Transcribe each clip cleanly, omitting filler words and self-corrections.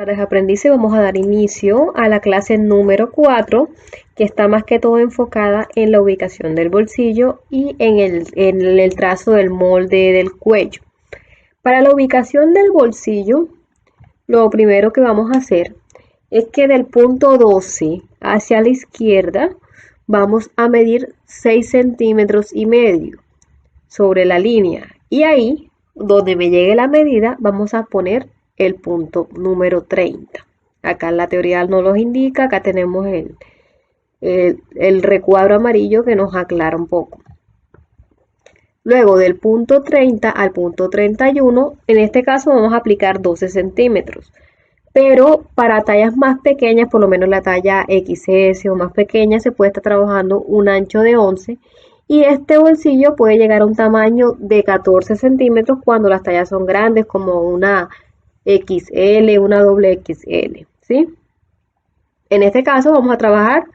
tardes, aprendices. Vamos a dar inicio a la clase número 4, que está más que todo enfocada en la ubicación del bolsillo y en el trazo del molde del cuello. Para la ubicación del bolsillo, lo primero que vamos a hacer es que del punto 12 hacia la izquierda vamos a medir 6 centímetros y medio sobre la línea, y ahí donde me llegue la medida vamos a poner el punto número 30. Acá en la teoría nos los indica, acá tenemos el recuadro amarillo que nos aclara un poco. Luego del punto 30 al punto 31, en este caso vamos a aplicar 12 centímetros. Pero para tallas más pequeñas, por lo menos la talla XS o más pequeña, se puede estar trabajando un ancho de 11. Y este bolsillo puede llegar a un tamaño de 14 centímetros cuando las tallas son grandes, como una XL, una doble XL, ¿sí? En este caso vamos a trabajar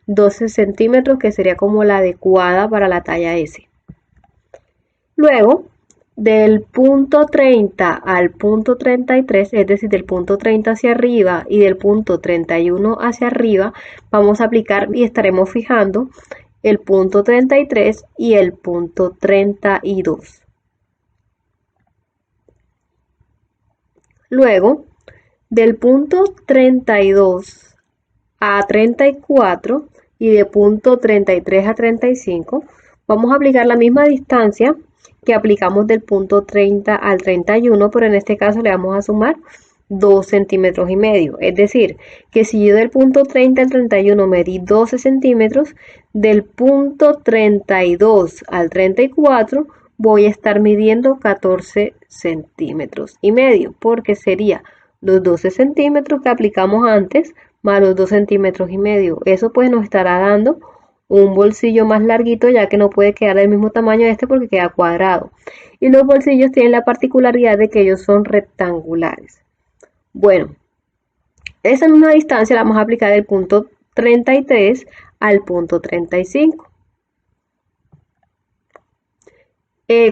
12 centímetros, que sería como la adecuada para la talla S. Luego, del punto 30 al punto 33, es decir, del punto 30 hacia arriba y del punto 31 hacia arriba, vamos a aplicar y estaremos fijando el punto 33 y el punto 32. Luego, del punto 32 a 34 y de punto 33 a 35, vamos a aplicar la misma distancia que aplicamos del punto 30 al 31, pero en este caso le vamos a sumar 2 centímetros y medio. Es decir, que si yo del punto 30 al 31 medí 12 centímetros, del punto 32 al 34 voy a estar midiendo 14 centímetros y medio, porque sería los 12 centímetros que aplicamos antes más los 2 centímetros y medio. Eso pues nos estará dando un bolsillo más larguito, ya que no puede quedar del mismo tamaño de este porque queda cuadrado. Y los bolsillos tienen la particularidad de que ellos son rectangulares. Bueno, esa misma distancia la vamos a aplicar del punto 33 al punto 35.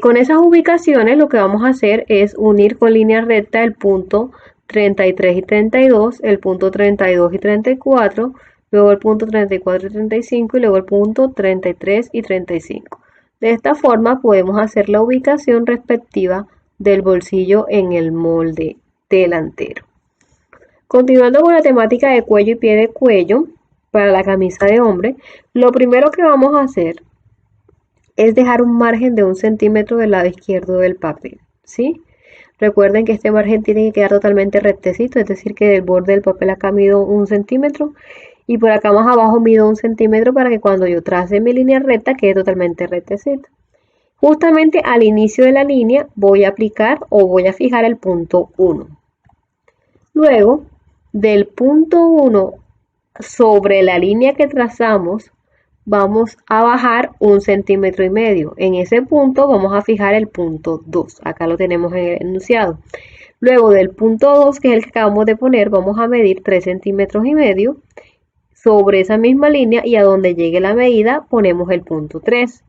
Con esas ubicaciones lo que vamos a hacer es unir con línea recta el punto 33 y 32, el punto 32 y 34, luego el punto 34 y 35 y luego el punto 33 y 35. De esta forma podemos hacer la ubicación respectiva del bolsillo en el molde delantero. Continuando con la temática de cuello y pie de cuello, para la camisa de hombre, lo primero que vamos a hacer es dejar un margen de 1 centímetro del lado izquierdo del papel, ¿sí? Recuerden que este margen tiene que quedar totalmente rectecito, es decir, que del borde del papel acá mido 1 centímetro y por acá más abajo mido 1 centímetro para que cuando yo trace mi línea recta quede totalmente rectecita. Justamente al inicio de la línea voy a aplicar o voy a fijar el punto 1. Luego, del punto 1 sobre la línea que trazamos, vamos a bajar 1 centímetro y medio. En ese punto vamos a fijar el punto 2. Acá lo tenemos en el enunciado. Luego del punto 2, que es el que acabamos de poner, vamos a medir 3 centímetros y medio sobre esa misma línea, y a donde llegue la medida ponemos el punto 3.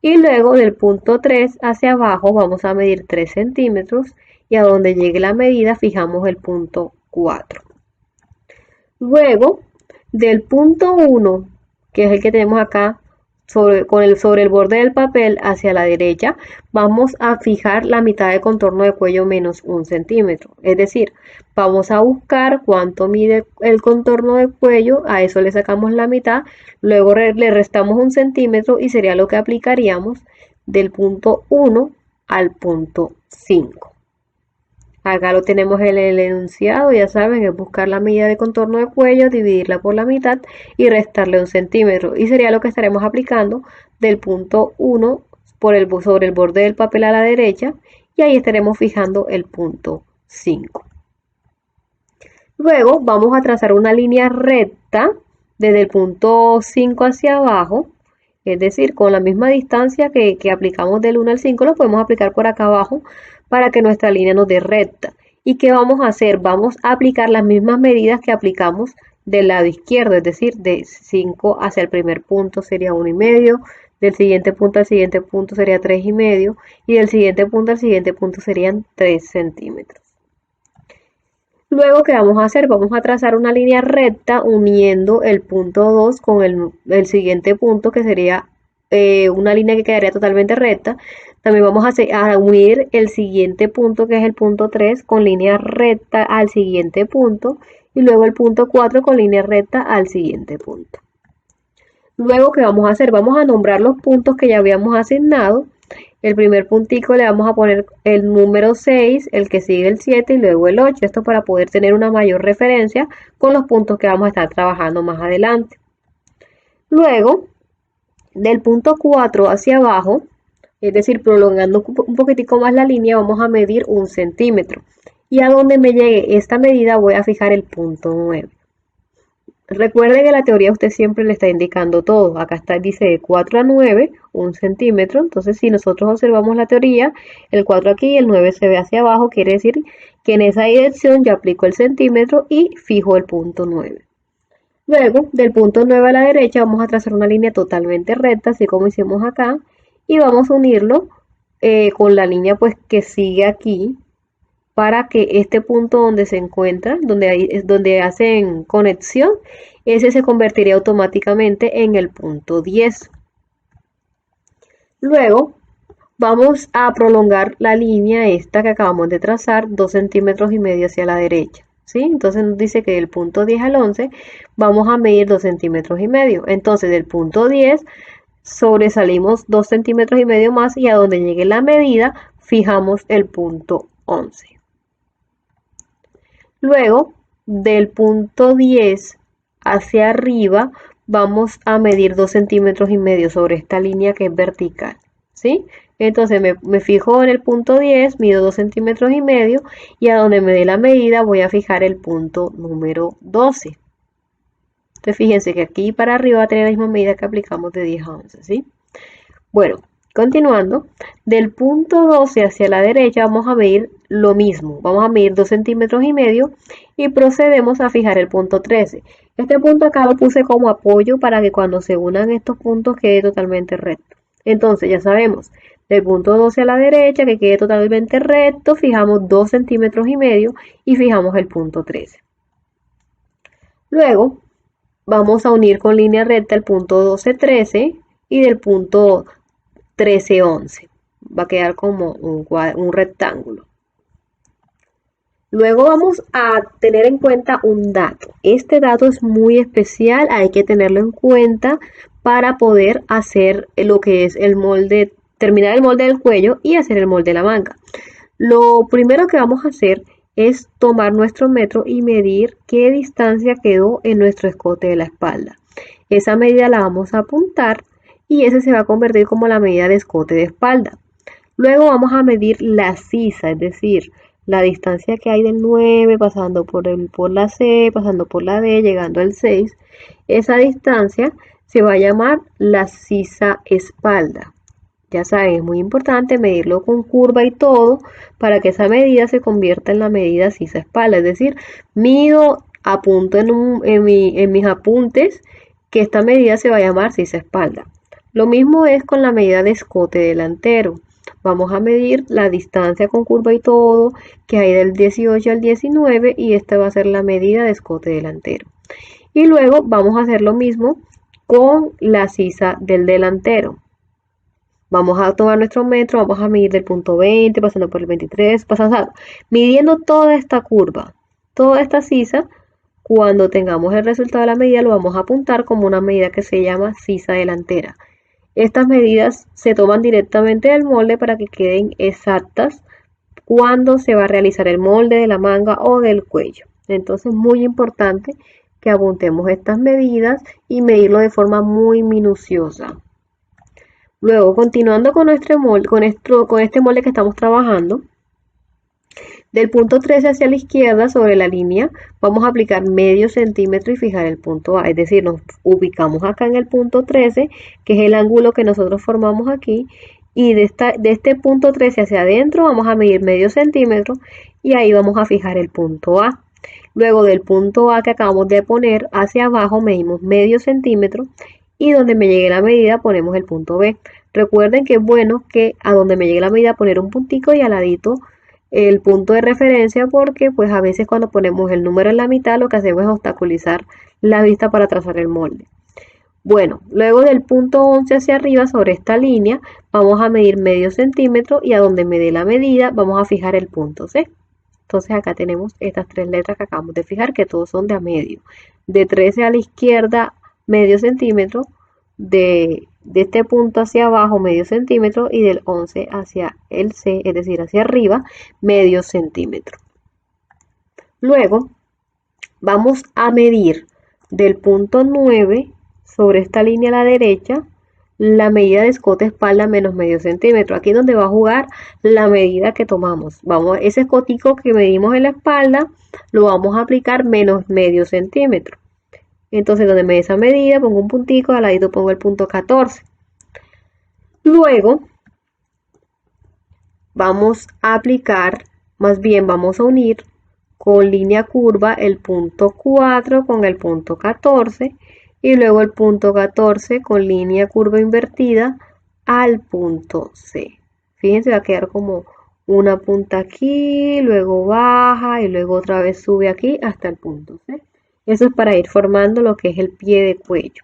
Y luego del punto 3 hacia abajo vamos a medir 3 centímetros y a donde llegue la medida fijamos el punto 4. Luego del punto 1, que es el que tenemos acá sobre el borde del papel hacia la derecha, vamos a fijar la mitad de contorno de cuello menos 1 centímetro. Es decir, vamos a buscar cuánto mide el contorno de cuello, a eso le sacamos la mitad, luego le restamos 1 centímetro y sería lo que aplicaríamos del punto 1 al punto 5. Acá lo tenemos en el enunciado, ya saben, es buscar la medida de contorno de cuello, dividirla por la mitad y restarle 1 centímetro. Y sería lo que estaremos aplicando del punto 1 sobre el borde del papel a la derecha, y ahí estaremos fijando el punto 5. Luego vamos a trazar una línea recta desde el punto 5 hacia abajo, es decir, con la misma distancia que aplicamos del 1 al 5, lo podemos aplicar por acá abajo para que nuestra línea nos dé recta. ¿Y qué vamos a hacer? Vamos a aplicar las mismas medidas que aplicamos del lado izquierdo, es decir, de 5 hacia el primer punto sería 1,5, del siguiente punto al siguiente punto sería 3,5 y del siguiente punto al siguiente punto serían 3 centímetros. Luego, ¿qué vamos a hacer? Vamos a trazar una línea recta uniendo el punto 2 con el siguiente punto, que sería una línea que quedaría totalmente recta. También vamos a unir el siguiente punto, que es el punto 3, con línea recta al siguiente punto. Y luego el punto 4 con línea recta al siguiente punto. Luego, ¿qué vamos a hacer? Vamos a nombrar los puntos que ya habíamos asignado. El primer puntico le vamos a poner el número 6, el que sigue el 7 y luego el 8. Esto para poder tener una mayor referencia con los puntos que vamos a estar trabajando más adelante. Luego, del punto 4 hacia abajo, es decir, prolongando un poquitico más la línea, vamos a medir 1 centímetro. Y a donde me llegue esta medida voy a fijar el punto 9. Recuerde que la teoría usted siempre le está indicando todo. Acá está, dice de 4 a 9, 1 centímetro. Entonces, si nosotros observamos la teoría, el 4 aquí y el 9 se ve hacia abajo, quiere decir que en esa dirección yo aplico el centímetro y fijo el punto 9. Luego, del punto 9 a la derecha, vamos a trazar una línea totalmente recta, así como hicimos acá, y vamos a unirlo con la línea pues que sigue aquí, para que este punto donde se encuentra, donde hacen conexión, ese se convertiría automáticamente en el punto 10. Luego vamos a prolongar la línea esta que acabamos de trazar 2 centímetros y medio hacia la derecha. ¿Sí? Entonces nos dice que del punto 10 al 11 vamos a medir 2 centímetros y medio. Entonces del punto 10 sobresalimos 2 centímetros y medio más y a donde llegue la medida fijamos el punto 11. Luego, del punto 10 hacia arriba, vamos a medir 2 centímetros y medio sobre esta línea que es vertical, ¿sí? Entonces me fijo en el punto 10, mido 2 centímetros y medio y a donde me dé la medida voy a fijar el punto número 12. Entonces fíjense que aquí para arriba va a tener la misma medida que aplicamos de 10 a 11, ¿sí? Bueno, continuando, del punto 12 hacia la derecha vamos a medir lo mismo. Vamos a medir 2 centímetros y medio y procedemos a fijar el punto 13. Este punto acá lo puse como apoyo para que cuando se unan estos puntos quede totalmente recto. Entonces ya sabemos, del punto 12 a la derecha que quede totalmente recto, fijamos 2 centímetros y medio y fijamos el punto 13. Luego vamos a unir con línea recta el punto 12, 13 y del punto 13, 11. Va a quedar como un rectángulo. Luego vamos a tener en cuenta un dato. Este dato es muy especial, hay que tenerlo en cuenta para poder hacer lo que es el molde, terminar el molde del cuello y hacer el molde de la manga. Lo primero que vamos a hacer es tomar nuestro metro y medir qué distancia quedó en nuestro escote de la espalda. Esa medida la vamos a apuntar y ese se va a convertir como la medida de escote de espalda. Luego vamos a medir la sisa, es decir, la distancia que hay del 9, pasando por la C, pasando por la D, llegando al 6. Esa distancia se va a llamar la sisa espalda. Ya saben, es muy importante medirlo con curva y todo para que esa medida se convierta en la medida sisa espalda. Es decir, mido, apunto en mis apuntes que esta medida se va a llamar sisa espalda. Lo mismo es con la medida de escote delantero. Vamos a medir la distancia con curva y todo que hay del 18 al 19 y esta va a ser la medida de escote delantero. Y luego vamos a hacer lo mismo con la sisa del delantero. Vamos a tomar nuestro metro, vamos a medir del punto 20, pasando por el 23, midiendo toda esta curva, toda esta sisa. Cuando tengamos el resultado de la medida lo vamos a apuntar como una medida que se llama sisa delantera. Estas medidas se toman directamente del molde para que queden exactas cuando se va a realizar el molde de la manga o del cuello. Entonces, muy importante que apuntemos estas medidas y medirlo de forma muy minuciosa. Luego, continuando con nuestro molde, con este molde que estamos trabajando, del punto 13 hacia la izquierda sobre la línea vamos a aplicar medio centímetro y fijar el punto A, es decir, nos ubicamos acá en el punto 13, que es el ángulo que nosotros formamos aquí, y de este punto 13 hacia adentro vamos a medir medio centímetro y ahí vamos a fijar el punto A. Luego del punto A que acabamos de poner hacia abajo medimos medio centímetro y donde me llegue la medida ponemos el punto B. Recuerden que es bueno que a donde me llegue la medida poner un puntico y al ladito el punto de referencia porque pues a veces cuando ponemos el número en la mitad lo que hacemos es obstaculizar la vista para trazar el molde. Bueno, luego del punto 11 hacia arriba sobre esta línea vamos a medir medio centímetro y a donde me dé la medida vamos a fijar el punto C. Entonces acá tenemos estas tres letras que acabamos de fijar que todos son de a medio. De 13 a la izquierda medio centímetro, de este punto hacia abajo medio centímetro y del 11 hacia el C, es decir, hacia arriba, medio centímetro. Luego vamos a medir del punto 9 sobre esta línea a la derecha la medida de escote espalda menos medio centímetro. Aquí es donde va a jugar la medida que tomamos. Ese escotico que medimos en la espalda lo vamos a aplicar menos medio centímetro. Entonces donde me dé esa medida pongo un puntico, al ladito pongo el punto 14. Luego vamos a aplicar, más bien vamos a unir con línea curva el punto 4 con el punto 14 y luego el punto 14 con línea curva invertida al punto C. Fíjense, va a quedar como una punta aquí, luego baja y luego otra vez sube aquí hasta el punto C. Eso es para ir formando lo que es el pie de cuello.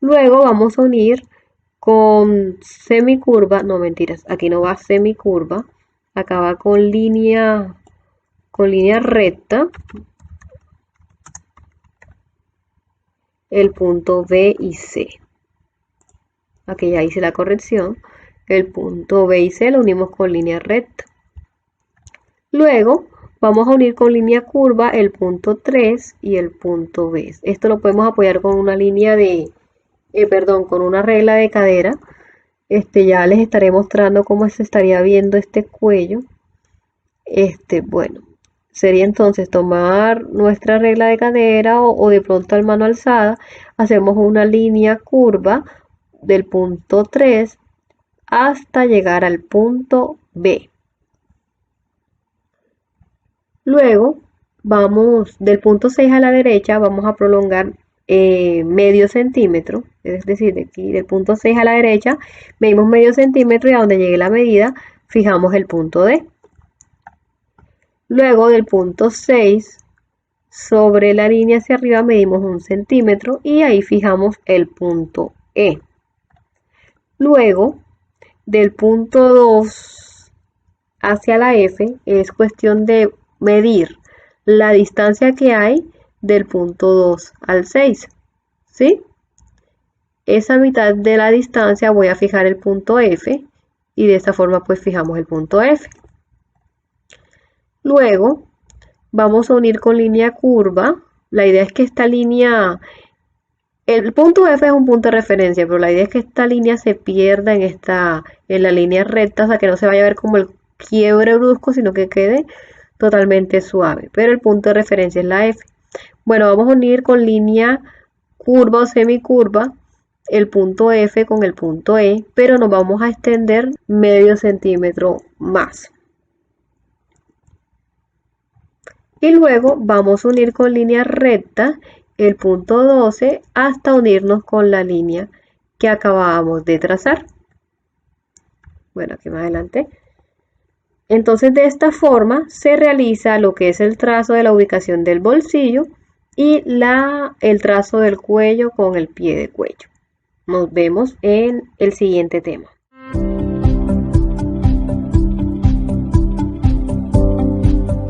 Luego vamos a unir con semicurva, no mentiras, aquí no va semicurva, acá va con línea recta, el punto B y C. Aquí ya hice la corrección. El punto B y C lo unimos con línea recta. Luego vamos a unir con línea curva el punto 3 y el punto B. Esto lo podemos apoyar con una línea de, con una regla de cadera. Ya les estaré mostrando cómo se estaría viendo este cuello. Bueno, sería entonces tomar nuestra regla de cadera o de pronto al mano alzada, hacemos una línea curva del punto 3 hasta llegar al punto B. Luego vamos del punto 6 a la derecha, vamos a prolongar medio centímetro, es decir, de aquí del punto 6 a la derecha medimos medio centímetro y a donde llegue la medida fijamos el punto D. Luego del punto 6 sobre la línea hacia arriba medimos 1 centímetro y ahí fijamos el punto E. Luego del punto 2 hacia la F es cuestión de medir la distancia que hay del punto 2 al 6, ¿sí? Esa mitad de la distancia voy a fijar el punto F y de esta forma pues fijamos el punto F. Luego vamos a unir con línea curva. La idea es que esta línea, el punto F es un punto de referencia, pero la idea es que esta línea se pierda en la línea recta, o sea que no se vaya a ver como el quiebre brusco, sino que quede totalmente suave. Pero el punto de referencia es la F. Bueno, vamos a unir con línea curva o semicurva el punto F con el punto E, pero nos vamos a extender medio centímetro más. Y luego vamos a unir con línea recta el punto 12 hasta unirnos con la línea que acabábamos de trazar. Bueno, aquí más adelante. Entonces de esta forma se realiza lo que es el trazo de la ubicación del bolsillo y el trazo del cuello con el pie de cuello. Nos vemos en el siguiente tema.